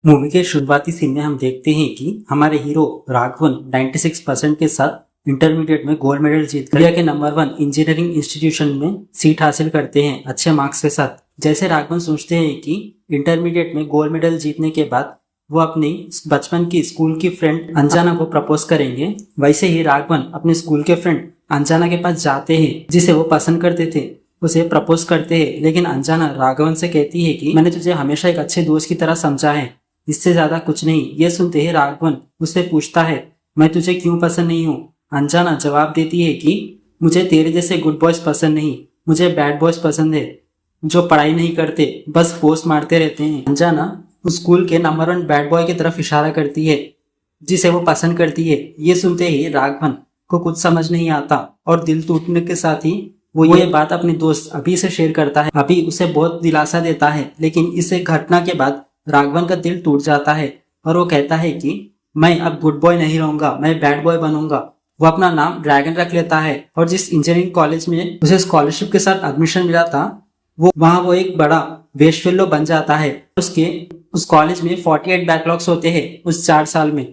Movie के शुरुआती scene में हम देखते हैं कि हमारे हीरो राघवन 96% के साथ इंटरमीडिएट में गोल्ड मेडल जीतकर इंडिया के नंबर 1 इंजीनियरिंग इंस्टीट्यूशन में सीट हासिल करते हैं अच्छे मार्क्स के साथ। जैसे राघवन सोचते हैं कि इंटरमीडिएट में गोल्ड मेडल जीतने के बाद वो अपनी बचपन की स्कूल की फ्रेंड अंजना को प्रपोज करेंगे, वैसे ही राघवन अपने स्कूल के फ्रेंड अंजना के पास जाते हैं जिसे वो पसंद करते थे, उसे प्रपोज करते हैं। लेकिन अंजना राघवन से कहती है कि मैंने तुझे हमेशा एक अच्छे दोस्त की तरह समझा है, इससे ज्यादा कुछ नहीं। ये सुनते ही राघवन उससे पूछता है मैं तुझे क्यों पसंद नहीं हूँ। अंजना जवाब देती है कि मुझे तेरे जैसे गुड बॉयज पसंद नहीं, मुझे बैड बॉयज पसंद है जो पढ़ाई नहीं करते, बस पोस्ट मारते रहते हैं। अंजना उस स्कूल के नंबर 1 बैड बॉय की तरफ इशारा करती है जिसे वो पसंद करती है। ये सुनते ही राघवन को कुछ समझ नहीं आता और दिल टूटने के साथ ही वो ये बात अपने दोस्त अभी से शेयर करता है। अभी उसे बहुत दिलासा देता है, लेकिन इस घटना के बाद राघवन का दिल टूट जाता है और वो कहता है कि मैं अब गुड बॉय नहीं रहूंगा, मैं बैड बॉय बनूंगा। वो अपना नाम ड्रैगन रख लेता है और जिस इंजीनियरिंग कॉलेज में उसे स्कॉलरशिप के साथ एडमिशन मिला था वो एक बड़ा वेस्ट फेलो बन जाता है। उस कॉलेज में 48 बैकलॉग्स होते हैं उस 4 साल में।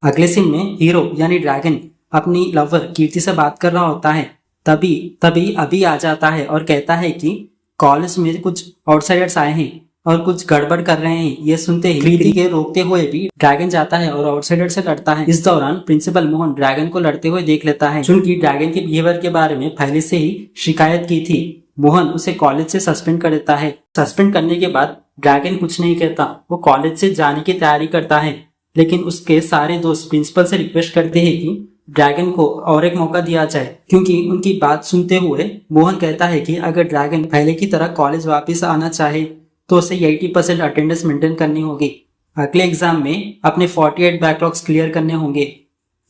अगले सीन में हीरो यानी ड्रैगन अपनी लवर कीर्ति से बात कर रहा होता है, तभी अभी आ जाता है और कहता है कि कॉलेज में कुछ आउटसाइडर्स आए हैं और कुछ गड़बड़ कर रहे हैं। ये सुनते ही कीर्ति के रोकते हुए भी ड्रैगन जाता है और आउटसाइडर से लड़ता है। इस दौरान प्रिंसिपल मोहन ड्रैगन को लड़ते हुए देख लेता है, चूंकि ड्रैगन के बिहेवियर के बारे में पहले से ही शिकायत की थी। मोहन उसे कॉलेज से सस्पेंड कर देता है। सस्पेंड करने के बाद ड्रैगन कुछ नहीं कहता, वो कॉलेज से जाने की तैयारी करता है। लेकिन उसके सारे दोस्त प्रिंसिपल से रिक्वेस्ट करते हैं कि ड्रैगन को और एक मौका दिया जाए, क्योंकि उनकी बात सुनते हुए मोहन कहता है कि अगर ड्रैगन पहले की तरह कॉलेज वापस आना चाहे तो उसे 80% अटेंडेंस मेंटेन करनी होगी। अगले एग्जाम में अपने 48 बैकलॉग्स क्लियर करने होंगे।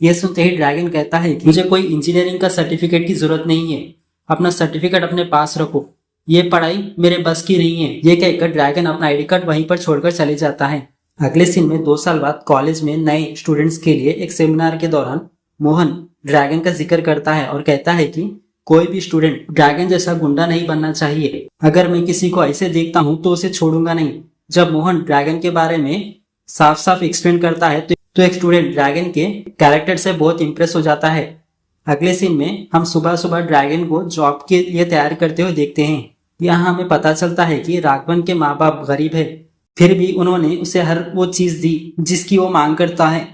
ये सुनते ही ड्रैगन कहता है कि मुझे कोई इंजीनियरिंग का सर्टिफिकेट की जरूरत नहीं है, अपना सर्टिफिकेट अपने पास रखो, ये पढ़ाई मेरे बस की नहीं है। ये कहकर ड्रैगन अपना आईडी कार्ड वहीं पर छोड़कर चले जाता है। अगले सीन में 2 साल बाद कॉलेज में नए स्टूडेंट्स के लिए एक सेमिनार के दौरान मोहन ड्रैगन का जिक्र करता है और कहता है कि कोई भी स्टूडेंट ड्रैगन जैसा गुंडा नहीं बनना चाहिए। अगर मैं किसी को ऐसे देखता हूँ तो उसे छोड़ूंगा नहीं। जब मोहन ड्रैगन के बारे में साफ साफ एक्सप्लेन करता है तो एक स्टूडेंट ड्रैगन के कैरेक्टर से बहुत इंप्रेस हो जाता है। अगले सीन में हम सुबह सुबह ड्रैगन को जॉब के लिए तैयार करते हुए देखते हैं। यहाँ हमें पता चलता है कि राघवन के माँ बाप गरीब है, फिर भी उन्होंने उसे हर वो चीज दी जिसकी वो मांग करता है,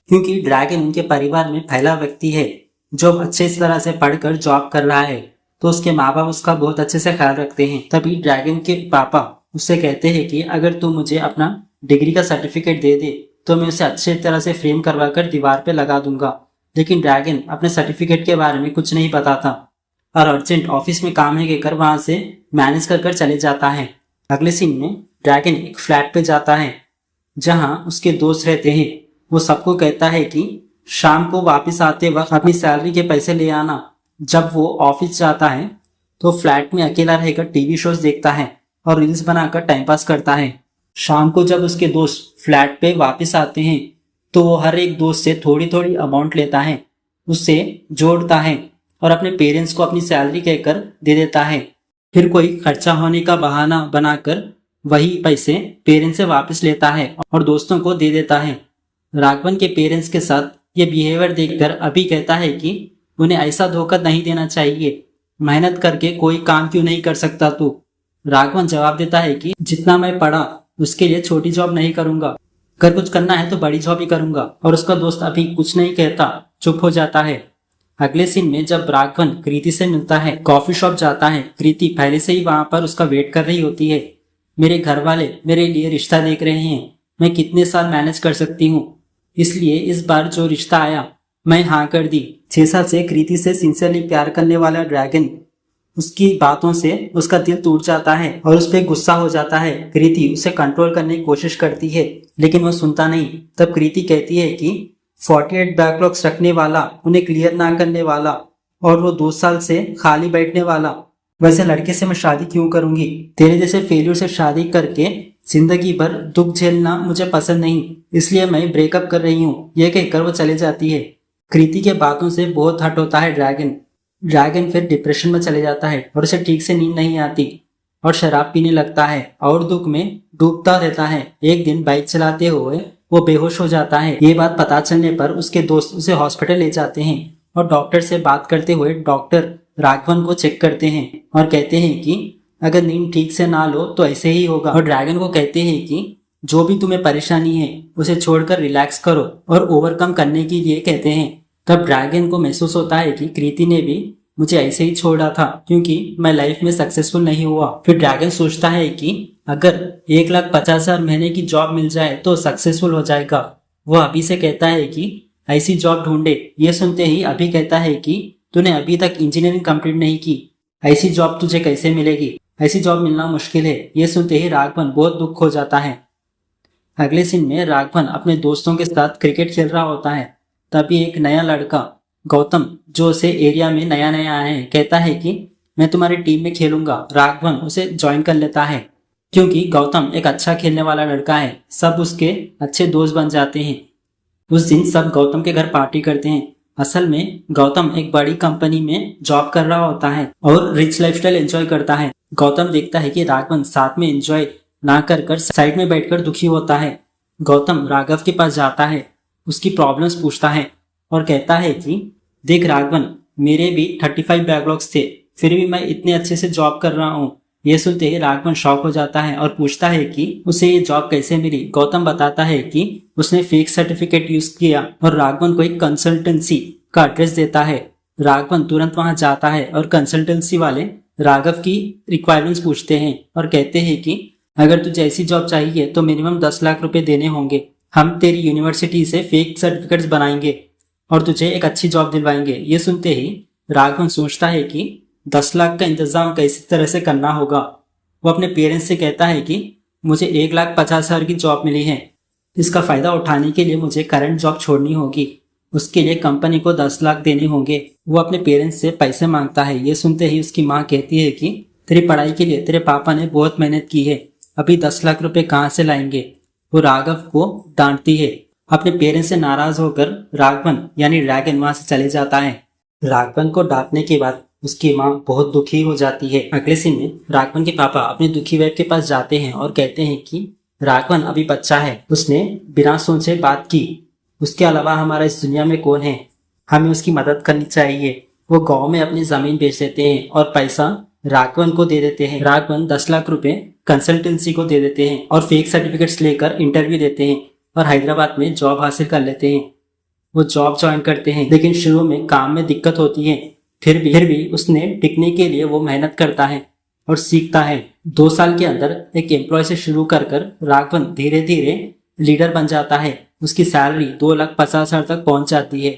क्योंकि ड्रैगन उनके परिवार में पहला व्यक्ति है जो अच्छे तरह से पढ़कर जॉब कर रहा है, तो उसके माँ बाप उसका बहुत अच्छे से ख्याल रखते हैं। तभी ड्रैगन के पापा उससे कहते हैं कि अगर तू मुझे अपना डिग्री का सर्टिफिकेट दे दे तो मैं उसे अच्छे तरह से फ्रेम करवा कर दीवार पे लगा दूंगा। लेकिन ड्रैगन अपने सर्टिफिकेट के बारे में कुछ नहीं बताता और अर्जेंट ऑफिस में काम है कहकर वहां से मैनेज कर चले जाता है। अगले सीन में ड्रैगन एक फ्लैट पे जाता है जहां उसके दोस्त रहते हैं। वो सबको कहता है कि शाम को वापस आते वक्त अपनी सैलरी के पैसे ले आना। जब वो ऑफिस जाता है तो फ्लैट में अकेला रहकर टीवी शोज देखता है और रील्स बनाकर टाइम पास करता है। शाम को जब उसके दोस्त फ्लैट पे वापस आते हैं तो वो हर एक दोस्त से थोड़ी थोड़ी अमाउंट लेता है, उससे जोड़ता है और अपने पेरेंट्स को अपनी सैलरी कहकर दे देता है। फिर कोई खर्चा होने का बहाना बनाकर वही पैसे पेरेंट्स से वापस लेता है और दोस्तों को दे देता है। राघवन के पेरेंट्स के साथ ये बिहेवियर देखकर अभी कहता है कि उन्हें ऐसा धोखा नहीं देना चाहिए, मेहनत करके कोई काम क्यों नहीं कर सकता तू। राघवन जवाब देता है कि जितना मैं पढ़ा उसके लिए छोटी जॉब नहीं करूंगा, अगर कुछ करना है तो बड़ी जॉब ही करूंगा। और उसका दोस्त अभी कुछ नहीं कहता, चुप हो जाता है। अगले सीन में जब राघवन कृति से मिलता है, कॉफी शॉप जाता है। कृति पहले से ही वहां पर उसका वेट कर रही होती है। मेरे घर वाले मेरे लिए रिश्ता देख रहे हैं, मैं कितने साल मैनेज कर सकती हूँ, इसलिए इस बार जो रिश्ता आया मैं हाँ कर दी। 6 साल से कृति से सिंसियरली प्यार करने वाला ड्रैगन उसकी बातों से उसका दिल टूट जाता है और उस पर गुस्सा हो जाता है। कृति उसे कंट्रोल करने की कोशिश करती है लेकिन वो सुनता नहीं। तब कृति कहती है कि 48 बैकलॉग्स रखने वाला, उन्हें क्लियर ना करने वाला और वो 2 साल से खाली बैठने वाला, वैसे लड़के से मैं शादी क्यों करूंगी। तेरे जैसे फेलियर से शादी करके जिंदगी भर दुख झेलना मुझे पसंद नहीं, इसलिए मैं ब्रेकअप कर रही हूँ। यह कहकर वो चले जाती है। कृति के बातों से बहुत हर्ट होता है ड्रैगन फिर डिप्रेशन में चले जाता है और उसे ठीक से नींद नहीं आती। और शराब पीने लगता है और दुख में डूबता रहता है। एक दिन बाइक चलाते हुए वो बेहोश हो जाता है। ये बात पता चलने पर उसके दोस्त उसे हॉस्पिटल ले जाते हैं और डॉक्टर से बात करते हुए डॉक्टर राघवन को चेक करते हैं और कहते हैं कि अगर नींद ठीक से ना लो तो ऐसे ही होगा। और ड्रैगन को कहते हैं कि जो भी तुम्हें परेशानी है उसे छोड़कर रिलैक्स करो और ओवरकम करने के लिए कहते हैं। तब ड्रैगन को महसूस होता है कि कृति ने भी मुझे ऐसे ही छोड़ा था क्योंकि मैं लाइफ में सक्सेसफुल नहीं हुआ। फिर ड्रैगन सोचता है कि अगर 1,50,000 महीने की जॉब मिल जाए तो सक्सेसफुल हो जाएगा। वो अभी से कहता है कि ऐसी जॉब ढूंढे। ये सुनते ही अभी कहता है कि तूने अभी तक इंजीनियरिंग कंप्लीट नहीं की, ऐसी जॉब तुझे कैसे मिलेगी, ऐसी जॉब मिलना मुश्किल है। ये सुनते ही राघवन बहुत दुख हो जाता है। अगले सीन में राघवन अपने दोस्तों के साथ क्रिकेट खेल रहा होता है। तभी एक नया लड़का गौतम, जो उसे एरिया में नया नया आया है, कहता है कि मैं तुम्हारी टीम में खेलूंगा। राघवन उसे ज्वाइन कर लेता है क्योंकि गौतम एक अच्छा खेलने वाला लड़का है। सब उसके अच्छे दोस्त बन जाते हैं। उस दिन सब गौतम के घर पार्टी करते हैं। असल में गौतम एक बड़ी कंपनी में जॉब कर रहा होता है और रिच लाइफस्टाइल एंजॉय करता है। गौतम देखता है कि राघवन साथ में एंजॉय ना कर साइड में बैठकर दुखी होता है। गौतम राघव के पास जाता है, उसकी प्रॉब्लम्स पूछता है और कहता है कि देख राघवन, मेरे भी 35 बैकलॉग्स थे, फिर भी मैं इतने अच्छे से जॉब कर रहा हूँ। ये सुनते ही राघवन शॉक हो जाता है और पूछता है कि उसे ये जॉब कैसे मिली। गौतम बताता है कि उसने फेक सर्टिफिकेट यूज किया और राघवन को एक कंसल्टेंसी का एड्रेस देता है। राघवन तुरंत वहां जाता है और कंसल्टेंसी वाले राघव की रिक्वायरमेंट्स पूछते हैं और कहते हैं कि अगर तुझे ऐसी जॉब चाहिए तो मिनिमम 10 लाख रुपए देने होंगे। हम तेरी यूनिवर्सिटी से फेक सर्टिफिकेट्स बनाएंगे और तुझे एक अच्छी जॉब दिलवाएंगे। ये सुनते ही राघवन सोचता है कि 10 लाख का इंतजाम कैसी तरह से करना होगा। वो अपने पेरेंट्स से कहता है कि मुझे 1,50,000 की जॉब मिली है, इसका फायदा उठाने के लिए मुझे करंट जॉब छोड़नी होगी, उसके लिए कंपनी को 10 लाख देने होंगे। वो अपने पेरेंट्स से पैसे मांगता है। ये सुनते ही उसकी माँ कहती है कि तेरी पढ़ाई के लिए तेरे पापा ने बहुत मेहनत की है, अभी 10 लाख रुपए कहाँ से लाएंगे। वो राघव को डांटती है। अपने पेरेंट्स से नाराज होकर राघवन यानी ड्रैगन वहां से चले जाता है। राघवन को डांटने के बाद उसकी माँ बहुत दुखी हो जाती है। अगले सीन में राघवन के पापा अपनी दुखी वाइफ के पास जाते हैं और कहते हैं कि राघवन अभी बच्चा है, उसने बिना सोचे बात की, उसके अलावा हमारा इस दुनिया में कौन है, हमें उसकी मदद करनी चाहिए। वो गाँव में अपनी जमीन बेच देते हैं और पैसा राघवन को दे देते हैं। राघवन 10 लाख रुपए कंसल्टेंसी को दे देते हैं और फेक सर्टिफिकेट्स लेकर इंटरव्यू देते हैं और हैदराबाद में जॉब हासिल कर लेते हैं। वो जॉब ज्वाइन करते हैं, लेकिन शुरू में काम में दिक्कत होती है। फिर भी उसने टिकने के लिए वो मेहनत करता है और सीखता है। 2 साल के अंदर एक एम्प्लॉय से शुरू कर राघवन धीरे धीरे लीडर बन जाता है। उसकी सैलरी 2,50,000 तक पहुंच जाती है।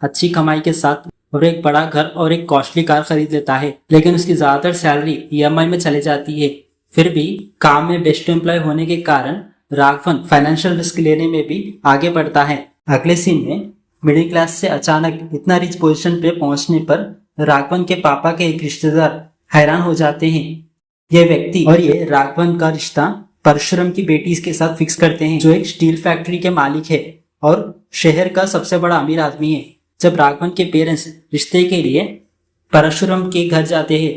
अच्छी कमाई के साथ और एक बड़ा घर और एक कॉस्टली कार खरीद लेता है, लेकिन उसकी ज्यादातर सैलरी EMI में चले जाती है। फिर भी काम में बेस्ट एम्प्लॉय होने के कारण राघवन फाइनेंशियल रिस्क लेने में भी आगे बढ़ता है। अगले सीन में मिडिल क्लास से अचानक इतना रिच पोजीशन पे पहुंचने पर राघवन के पापा के एक रिश्तेदार हैरान हो जाते हैं। ये व्यक्ति और ये राघवन का रिश्ता परशुराम की बेटी के साथ फिक्स करते हैं, जो एक स्टील फैक्ट्री के मालिक है और शहर का सबसे बड़ा अमीर आदमी है। जब राघवन के पेरेंट्स रिश्ते के लिए परशुराम के घर जाते हैं,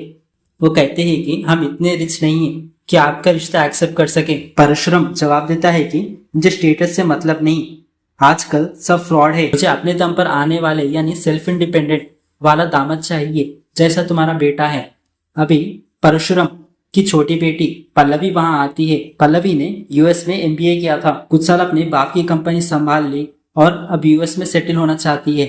वो कहते हैं कि हम इतने रिच नहीं हैं कि आपका रिश्ता एक्सेप्ट कर सके। परशुराम जवाब देता है कि मुझे स्टेटस से मतलब नहीं, आजकल सब फ्रॉड है, मुझे अपने दम पर आने वाले यानी सेल्फ इंडिपेंडेंट वाला दामाद चाहिए जैसा तुम्हारा बेटा है। अभी परशुराम की छोटी बेटी पल्लवी वहां आती है। पल्लवी ने US में MBA किया था, कुछ साल अपने बाप की कंपनी संभाल ली और अब US में सेटल होना चाहती है।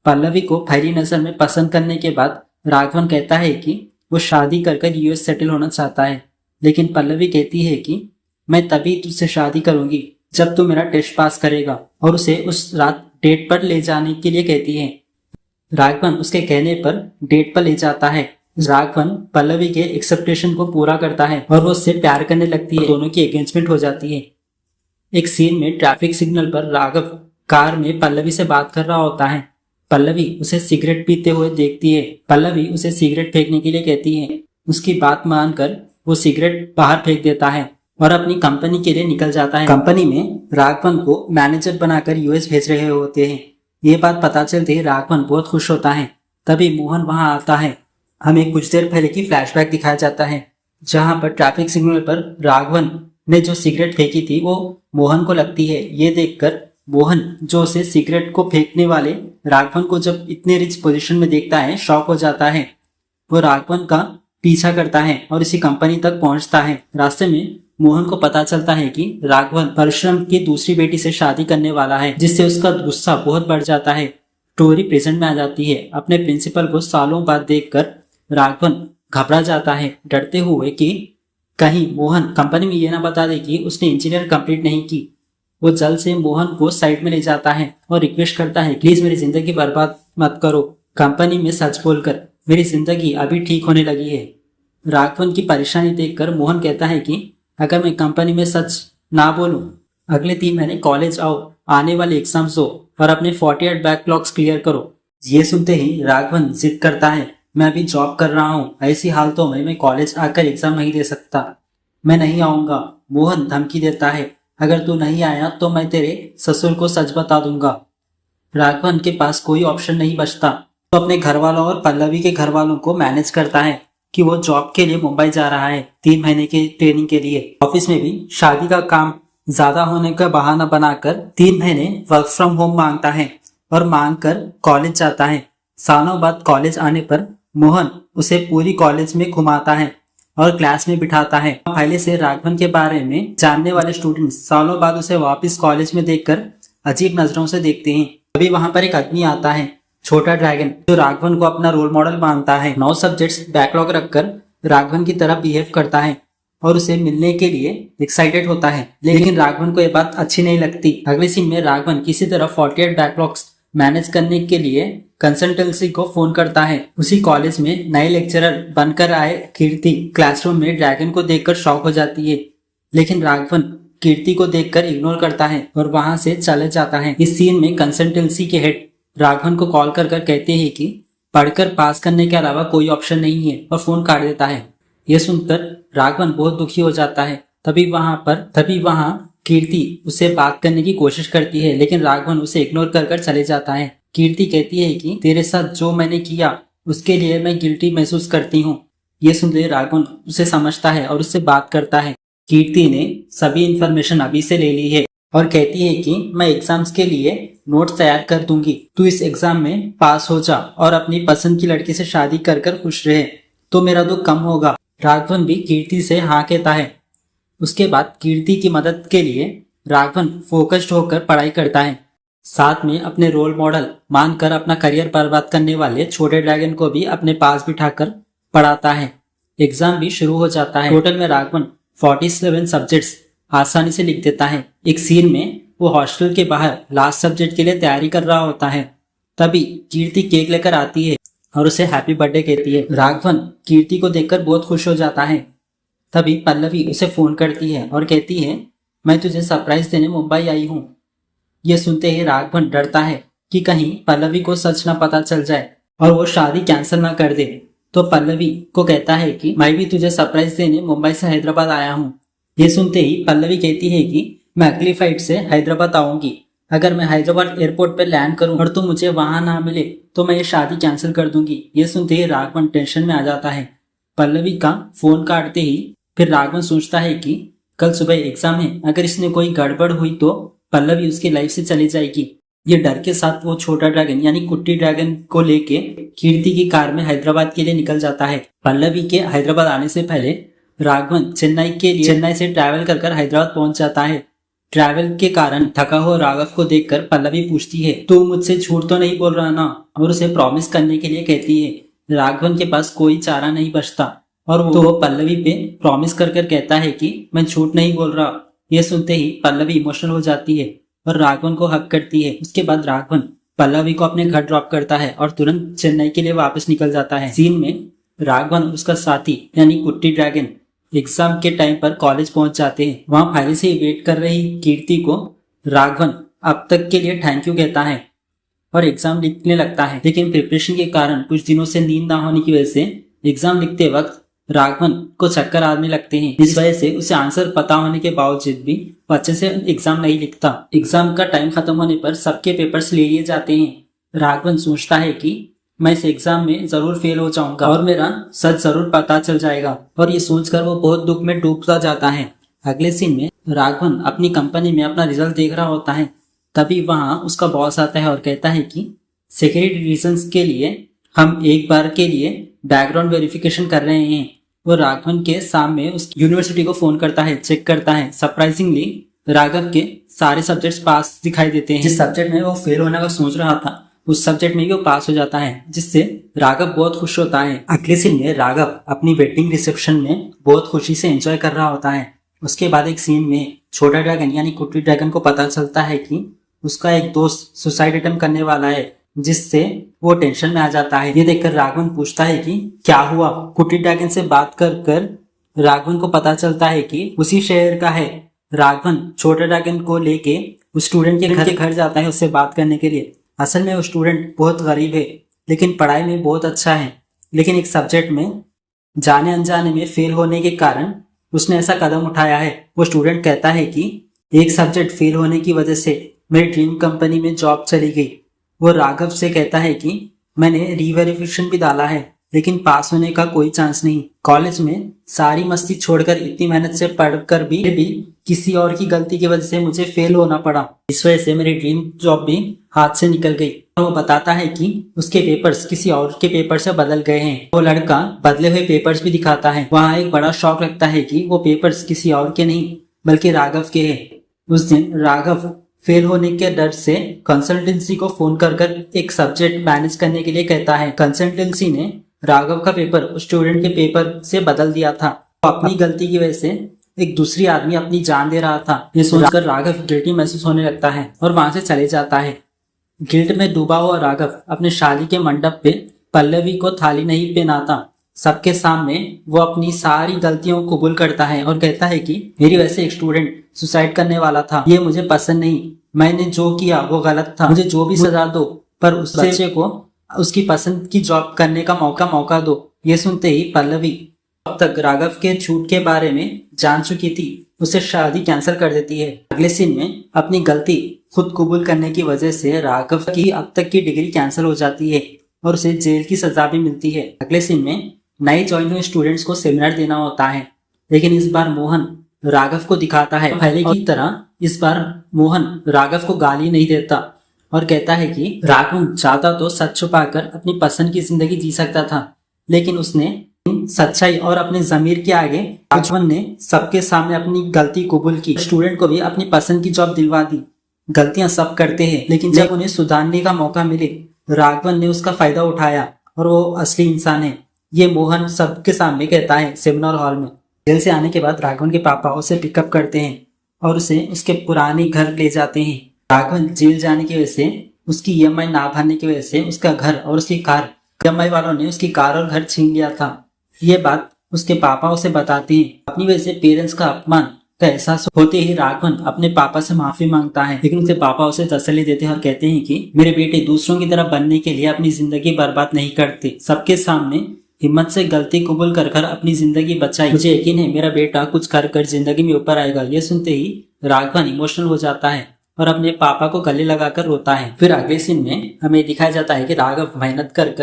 पल्लवी को पहली नजर में पसंद करने के बाद राघवन कहता है कि वो शादी कर US सेटल होना चाहता है, लेकिन पल्लवी कहती है कि मैं तभी तुझसे शादी करूंगी जब तू मेरा टेस्ट पास करेगा, और उसे उस रात डेट पर ले जाने के लिए कहती है। राघवन उसके कहने पर डेट पर ले जाता है। राघवन पल्लवी के एक्सेप्टेशन को पूरा करता है और वो उससे प्यार करने लगती है। दोनों की एंगेजमेंट हो जाती है। एक सीन में ट्रैफिक सिग्नल पर राघव कार में पल्लवी से बात कर रहा होता है। पल्लवी उसे सिगरेट पीते हुए देखती है। पल्लवी उसे सिगरेट फेंकने के लिए कहती है। उसकी बात मानकर वो सिगरेट बाहर फेंक देता है और अपनी कंपनी के लिए निकल जाता है। कंपनी में राघवन को मैनेजर बनाकर US भेज रहे होते हैं। ये बात पता चलते ही राघवन बहुत खुश होता है। तभी मोहन वहां आता है। हमें कुछ देर पहले की फ्लैशबैक दिखाया जाता है, जहां पर ट्रैफिक सिग्नल पर राघवन ने जो सिगरेट फेंकी थी वो मोहन को लगती है। ये देखकर मोहन जो उसे सिगरेट को फेंकने वाले राघवन को जब इतने रिच पोजीशन में देखता है शॉक हो जाता है। वो राघवन का पीछा करता है और इसी कंपनी तक पहुंचता है। रास्ते में मोहन को पता चलता है कि राघवन परशुराम की दूसरी बेटी से शादी करने वाला है, जिससे उसका गुस्सा बहुत बढ़ जाता है। स्टोरी प्रेजेंट में आ जाती है। अपने प्रिंसिपल को सालों बाद देखकर राघवन घबरा जाता है, डरते हुए कि कहीं मोहन कंपनी में ये ना बता दे कि उसने इंजीनियर कंप्लीट नहीं की। वो जल्द से मोहन को साइड में ले जाता है और रिक्वेस्ट करता है, प्लीज मेरी जिंदगी बर्बाद मत करो, कंपनी में सच बोलकर मेरी जिंदगी अभी ठीक होने लगी है। राघवन की परेशानी देखकर मोहन कहता है कि अगर मैं कंपनी में सच ना बोलूं, अगले 3 महीने कॉलेज आओ, आने वाले एग्जाम्स दो और अपने 48 बैकलॉग्स क्लियर करो। ये सुनते ही राघवन जिद करता है, मैं अभी जॉब कर रहा हूँ, ऐसी हालतों में मैं कॉलेज आकर एग्जाम नहीं दे सकता, मैं नहीं आऊंगा। मोहन धमकी देता है, अगर तू नहीं आया तो मैं तेरे ससुर को सच बता दूंगा। राघवन के पास कोई ऑप्शन नहीं बचता, तो अपने घर वालों और पल्लवी के घर वालों को मैनेज करता है कि वो जॉब के लिए मुंबई जा रहा है 3 महीने की ट्रेनिंग के लिए। ऑफिस में भी शादी का काम ज्यादा होने का बहाना बनाकर 3 महीने वर्क फ्रॉम होम मांगता है और मांग कर कॉलेज जाता है। सालों बाद कॉलेज आने पर मोहन उसे पूरी कॉलेज में घुमाता है और क्लास में बिठाता है। पहले से राघवन के बारे में जानने वाले स्टूडेंट्स सालों बाद उसे वापस कॉलेज में देखकर अजीब नजरों से देखते हैं। तभी वहां पर एक आदमी आता है, छोटा ड्रैगन, जो राघवन को अपना रोल मॉडल मानता है। 9 सब्जेक्ट्स बैकलॉग रखकर राघवन की तरह बिहेव करता है और उसे मिलने के लिए एक्साइटेड होता है, लेकिन राघवन को यह बात अच्छी नहीं लगती। अगले सीन में राघवन किसी तरह 48 बैकलॉग्स मैनेज करने के लिए कंसल्टेंसी को फोन करता है। उसी कॉलेज में नए लेक्चरर बनकर आए कीर्ति क्लासरूम में ड्रैगन को देखकर शॉक हो जाती है, लेकिन राघवन कीर्ति को देखकर इग्नोर करता है और वहां से चले जाता है। इस सीन में कंसल्टेंसी के हेड राघवन को कॉल कर कहते हैं कि पढ़कर पास करने के अलावा कोई ऑप्शन नहीं है और फोन काट देता है। यह सुनकर राघवन बहुत दुखी हो जाता है। तभी वहां कीर्ति उससे बात करने की कोशिश करती है, लेकिन राघवन उसे इग्नोर कर चले जाता है। कीर्ति कहती है कि तेरे साथ जो मैंने किया उसके लिए मैं गिल्टी महसूस करती हूँ। ये सुनते राघवन उसे समझता है और उससे बात करता है। कीर्ति ने सभी इंफॉर्मेशन अभी से ले ली है और कहती है कि मैं एग्जाम्स के लिए नोट्स तैयार कर दूंगी, तू इस एग्जाम में पास हो जा और अपनी पसंद की लड़की से शादी कर खुश रहे तो मेरा दुख कम होगा। राघवन भी कीर्ति से हाँ कहता है। उसके बाद कीर्ति की मदद के लिए राघवन फोकस्ड होकर पढ़ाई करता है। साथ में अपने रोल मॉडल मानकर अपना करियर बर्बाद करने वाले छोटे ड्रैगन को भी अपने पास बिठाकर पढ़ाता है। एग्जाम भी शुरू हो जाता है। टोटल में राघवन 47 सब्जेक्ट्स आसानी से लिख देता है। एक सीन में वो हॉस्टल के बाहर लास्ट सब्जेक्ट के लिए तैयारी कर रहा होता है। तभी कीर्ति केक लेकर आती है और उसे हैप्पी बर्थडे कहती है। राघवन कीर्ति को देखकर बहुत खुश हो जाता है। तभी पल्लवी उसे फोन करती है और कहती है, मैं तुझे सरप्राइज देने मुंबई आई हूँ। यह सुनते ही राघवन डरता है कि कहीं पल्लवी को सच ना पता चल जाए और वो शादी कैंसिल ना कर दे। तो पल्लवी को कहता है कि मैं भी तुझे सरप्राइज देने मुंबई से हैदराबाद आया हूँ। ये सुनते ही पल्लवी कहती है कि मैं अगली फ्लाइट से हैदराबाद आऊंगी। अगर मैं हैदराबाद एयरपोर्ट पर लैंड करूं और तुम मुझे वहां ना मिले तो मैं ये शादी कैंसिल कर दूंगी। ये सुनते ही राघवन टेंशन में आ जाता है। पल्लवी का फोन काटते ही फिर राघवन सोचता है कि कल सुबह एग्जाम है, अगर इसने कोई गड़बड़ हुई तो पल्लवी उसकी लाइफ से चली जाएगी। ये डर के साथ वो छोटा ड्रैगन यानी कुट्टी ड्रैगन को लेके कीर्ति की कार में हैदराबाद के लिए निकल जाता है। पल्लवी के हैदराबाद आने से पहले राघवन चेन्नई से ट्रैवल कर हैदराबाद पहुंच जाता है। ट्रैवल के कारण थका हुआ राघव को देखकर पल्लवी पूछती है, तू मुझसे झूठ तो नहीं बोल रहा ना, और उसे प्रॉमिस करने के लिए कहती है। राघवन के पास कोई चारा नहीं बचता और वो पल्लवी पे प्रॉमिस कर कहता है कि मैं झूठ नहीं बोल रहा। यह सुनते ही पल्लवी इमोशनल हो जाती है और राघवन को हक करती है। उसके बाद राघवन पल्लवी को अपने घर ड्रॉप करता है और तुरंत चेन्नई के लिए वापस निकल जाता है। सीन में राघवन उसका साथी यानी कुट्टी ड्रैगन एग्जाम के टाइम पर कॉलेज पहुंच जाते हैं। वहां पहले से ही वेट कर रही कीर्ति को राघवन अब तक के लिए थैंक यू कहता है और एग्जाम लिखने लगता है। लेकिन प्रिपरेशन के कारण कुछ दिनों से नींद ना होने की वजह से एग्जाम लिखते वक्त राघवन को चक्कर आने लगते हैं। इस वजह से उसे आंसर पता होने के बावजूद भी वो अच्छे से एग्जाम नहीं लिखता। एग्जाम का टाइम खत्म होने पर सबके पेपर्स ले लिए जाते हैं। राघवन सोचता है कि मैं इस एग्जाम में जरूर फेल हो जाऊंगा और मेरा सच जरूर पता चल जाएगा। और ये सोचकर वो बहुत दुख में डूबता जाता है। अगले सीन में राघवन अपनी कंपनी में अपना रिजल्ट देख रहा होता है। तभी वहां उसका बॉस आता है और कहता है कि सिक्योरिटी रीजंस के लिए हम एक बार के लिए बैकग्राउंड वेरिफिकेशन कर रहे हैं। वो राघवन के सामने उस यूनिवर्सिटी को फोन करता है, चेक करता है। सरप्राइजिंगली राघव के सारे सब्जेक्ट्स पास दिखाई देते हैं। जिस सब्जेक्ट में वो फेल होने का सोच रहा था उस सब्जेक्ट में भी वो पास हो जाता है, जिससे राघव बहुत खुश होता है। अगले सीन में राघव अपनी वेडिंग रिसेप्शन में बहुत खुशी से एंजॉय कर रहा होता है। उसके बाद एक सीन में छोटा ड्रैगन यानी कुट्टी ड्रैगन को पता चलता है कि उसका एक दोस्त सुसाइड अटेम्प्ट करने वाला है, जिससे वो टेंशन में आ जाता है। ये देखकर राघवन पूछता है कि क्या हुआ। कुट्टी ड्रैगन से बात कर कर राघवन को पता चलता है कि उसी शहर का है। राघवन छोटे ड्रैगन को लेके उस स्टूडेंट के घर जाता है उससे बात करने के लिए। असल में वो स्टूडेंट बहुत गरीब है लेकिन पढ़ाई में बहुत अच्छा है, लेकिन एक सब्जेक्ट में जाने अनजाने में फेल होने के कारण उसने ऐसा कदम उठाया है। वो स्टूडेंट कहता है कि एक सब्जेक्ट फेल होने की वजह से मेरी ड्रीम कंपनी में जॉब चली गई। वो राघव से कहता है कि मैंने रीवेरिफिकेशन भी डाला है लेकिन पास होने का कोई चांस नहीं। कॉलेज में सारी मस्ती छोड़कर इतनी मेहनत से पढ़कर भी किसी और की गलती की वजह से मुझे फेल होना पड़ा। इस वजह से मेरी ड्रीम जॉब भी हाथ से निकल गई। वो बताता है कि उसके पेपर्स किसी और के पेपर से बदल गए हैं। वो लड़का बदले हुए पेपर्स भी दिखाता है। वहाँ एक बड़ा शौक लगता है कि वो पेपर्स किसी और के नहीं बल्कि राघव के हैं। उस दिन राघव फेल होने के डर से कंसल्टेंसी को फोन कर एक सब्जेक्ट मैनेज करने के लिए कहता है। कंसल्टेंसी ने राघव का पेपर उस स्टूडेंट के पेपर से बदल दिया था। तो अपनी गलती की वजह से एक दूसरी आदमी अपनी जान दे रहा था। ये सोचकर राघव गिल्टी महसूस होने लगता है और वहां से चले जाता है। गिल्ट में डूबा हुआ राघव अपने शादी के मंडप पे पल्लवी को थाली नहीं पहनाता। सबके सामने वो अपनी सारी गलतियों को कबूल करता है और कहता है कि मेरी वजह से एक स्टूडेंट सुसाइड करने वाला था, ये मुझे पसंद नहीं। मैंने जो किया वो गलत था, मुझे जो भी सजा दो पर उस बच्चे को उसकी पसंद की जॉब करने का मौका दो। ये सुनते ही पल्लवी अब तक राघव के झूठ के बारे में जान चुकी थी, उसे शादी कैंसिल कर देती है। अगले सीन में अपनी गलती खुद कबूल करने की वजह से राघव की अब तक की डिग्री कैंसिल हो जाती है और उसे जेल की सजा भी मिलती है। अगले सीन में नए ज्वाइन हुए स्टूडेंट्स को सेमिनार देना होता है, लेकिन इस बार मोहन राघव को दिखाता है। पहले की तरह इस बार मोहन राघव को गाली नहीं देता और कहता है कि राघव चाहता तो सच छुपाकर अपनी पसंद की जिंदगी जी सकता था, लेकिन उसने सच्चाई और अपने जमीर के आगे राघवन ने सबके सामने अपनी गलती कबूल की। स्टूडेंट को भी अपनी पसंद की जॉब दिलवा दी। गलतियां सब करते हैं, लेकिन जब उन्हें सुधारने का मौका मिले राघवन ने उसका फायदा उठाया और वो असली इंसान है। ये मोहन सबके सामने कहता है सेमिनार हॉल में। जेल से आने के बाद राघवन के पापा उसे पिकअप करते हैं और उसे उसके पुराने घर ले जाते हैं। राघवन जेल जाने की वजह से उसकी ईएमआई ना भरने की वजह से उसका घर और उसकी कार, ईएमआई वालों ने उसकी कार और घर छीन लिया था। ये बात उसके पापा उसे बताते हैं। अपनी वजह से पेरेंट्स का अपमान का एहसास होते ही राघवन अपने पापा से माफी मांगता है, लेकिन उसके पापा उसे तसल्ली देते हैं और कहते हैं कि मेरे बेटे दूसरों की तरह बनने के लिए अपनी जिंदगी बर्बाद नहीं करते। सबके सामने हिम्मत से गलती कबूल कर अपनी जिंदगी बचाई। मुझे यकीन है मेरा बेटा कुछ कर जिंदगी में ऊपर आएगा। ये सुनते ही राघवन इमोशनल हो जाता है और अपने पापा को गले लगाकर रोता है। फिर अगले सीन में हमें दिखाया जाता है कि राघव मेहनत कर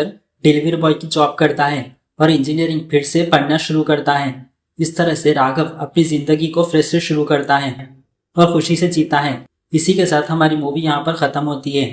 डिलीवरी बॉय की जॉब करता है और इंजीनियरिंग फिर से पढ़ना शुरू करता है। इस तरह से राघव अपनी जिंदगी को फिर से शुरू करता है और खुशी से जीता है। इसी के साथ हमारी मूवी यहाँ पर खत्म होती है।